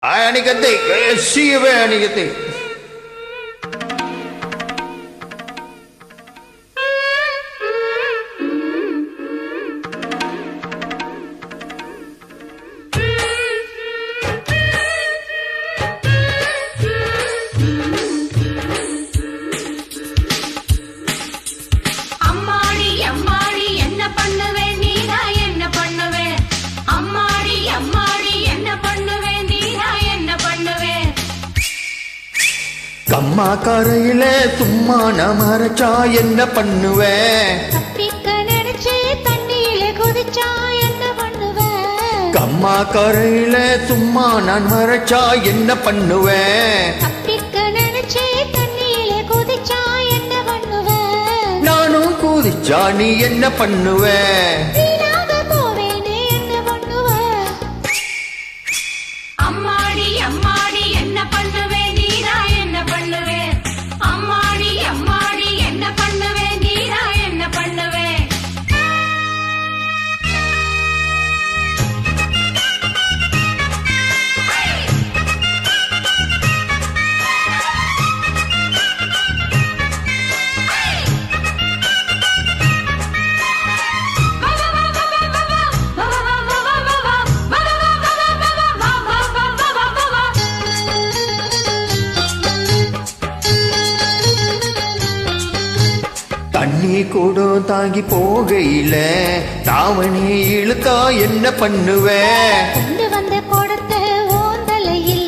Anikate, siapa anikate? கம்மா கரையில சும்மா நமரச்சா என்ன பண்ணுவேன்? தப்பிக்க நினைச்சு தண்ணியில குதிச்சா என்ன பண்ணுவேன்? கம்மா கரையில சும்மா நான் மறைச்சா என்ன பண்ணுவேன்? தப்பிக்க நினைச்சு தண்ணியில குதிச்சா என்ன பண்ணுவேன்? நானும் குதிச்சா நீ என்ன பண்ணுவேன்? வீணாக போவேனே என்ன பண்ணுவேன்? அம்மாடி அம்மாடி என்ன பண்ணுவேன்? நீரா என்ன பண்ணுவேன்? அம்மாடி அம்மாடி என்ன பண்ணுவேன்? நீரா என்ன பண்ணுவேன்? தண்ணி கூட தாங்கி போகையில தாவணி இழுத்தா என்ன பண்ணுவேன்? கொண்டு வந்த குடத்தை ஓந்தலையில்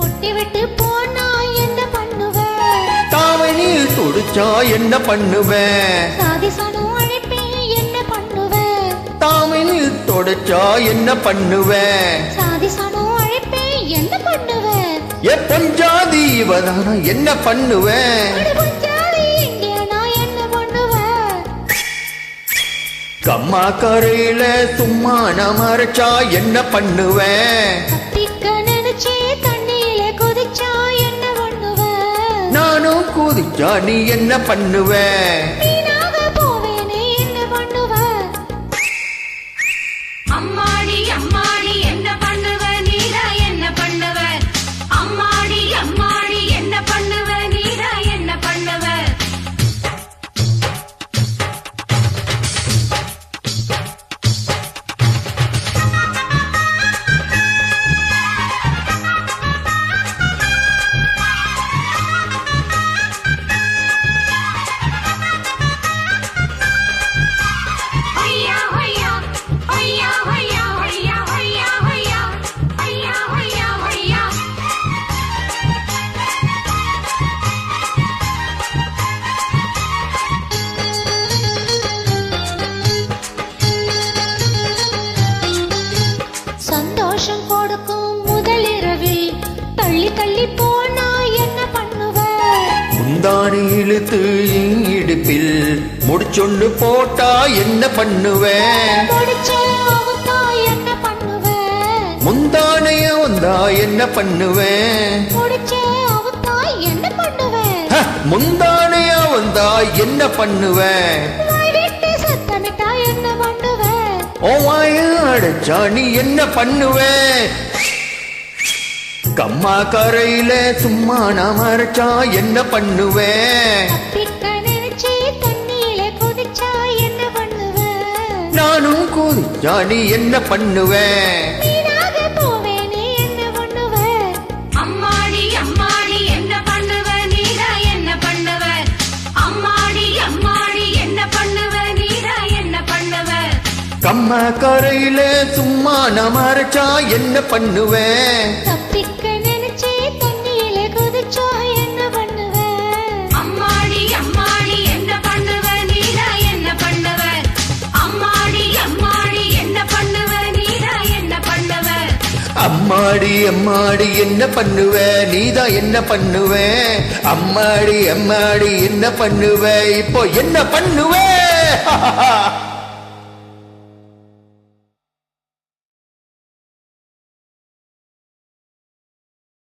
கொட்டி விட்டு போனா என்ன பண்ணுவேன்? தாவணியில் துடிச்சா என்ன பண்ணுவேன்? சாதிசனும் அழைப்பேன் என்ன பண்ணுவேன்? தாவணியில் தொடச்சா என்ன பண்ணுவேன்? சாதிசனும் அழைப்பேன் என்ன பண்ணுவேன்? பஞ்சாதி இவதானா என்ன பண்ணுவேன்? அடிபஞ்சாதி இங்கே நான் என்ன பண்ணுவேன்? கம்மா கரையில சும்மா நமரச்சா என்ன பண்ணுவேன்? தப்பிக்க நினைச்சே தண்ணியில குதிச்சா என்ன பண்ணுவேன்? நானும் குதிச்சா நீ என்ன பண்ணுவேன்? வீணாக போவேனே என்ன பண்ணுவேன்? அம்மாடி அம்மாடி என்ன பண்ணுவேன்? நீரா என்ன பண்ணுவேன்? அம்மாடி அம்மாடி என்ன பண்ணுவேன்? நீரா என்ன பண்ணுவேன்? ஹொய்யா ஹொய்யா ஹொய்யா ஹொய்யா ஹொய்யா ஹொய்யா ஹொய்யா ஹொய்யா ஹொய்யா ஹொய்யா சந்தோஷம் கொடுக்கும் முதலிரவில் தள்ளி தள்ளி போனா என்ன பண்ணுவேன்? முந்தாணி இழுத்து இடுப்பில் முடிச்சொண்டு போட்டா என்ன பண்ணுவேன்? முடிச்ச அவுத்தா என்ன பண்ணுவேன்? முந்தானைய வந்தா என்ன பண்ணுவேன்? முடிச்ச அவுத்தா என்ன பண்ணுவேன்? முந்தானைய வந்தா என்ன பண்ணுவேன்? வாய் விட்டு சத்தமிட்டா என்ன பண்ணுவேன்? ஓ வாய அடைச்சா நீ என்ன பண்ணுவேன்? கம்மா கரையில சும்மா நமரச்சா என்ன பண்ணுவேன்? தப்பிக்க நினைச்சே தண்ணியில குதிச்சா என்ன பண்ணுவேன்? நானும் குதிச்சா நீ என்ன பண்ணுவேன்? வீணாக போவேனே என்ன பண்ணுவேன்? அம்மாடி அம்மாடி என்ன பண்ணுவேன்? நீரா என்ன பண்ணுவேன்? அம்மாடி அம்மாடி என்ன பண்ணுவேன்? நீரா என்ன பண்ணுவேன்? கம்மா கரையில சும்மா நமரச்சா என்ன பண்ணுவேன்? தப்பிக்க நினைச்சே தண்ணியில குதிச்சா என்ன பண்ணுவேன்? அம்மாடி அம்மாடி என்ன பண்ணுவேன்? நீரா என்ன பண்ணுவேன்? அம்மாடி அம்மாடி என்ன பண்ணுவேன்? நீரா என்ன பண்ணுவேன்? அம்மாடி அம்மாடி என்ன பண்ணுவேன்? நீதான் என்ன பண்ணுவேன்? அம்மாடி அம்மாடி என்ன பண்ணுவேன்? இப்போ என்ன பண்ணுவேன்?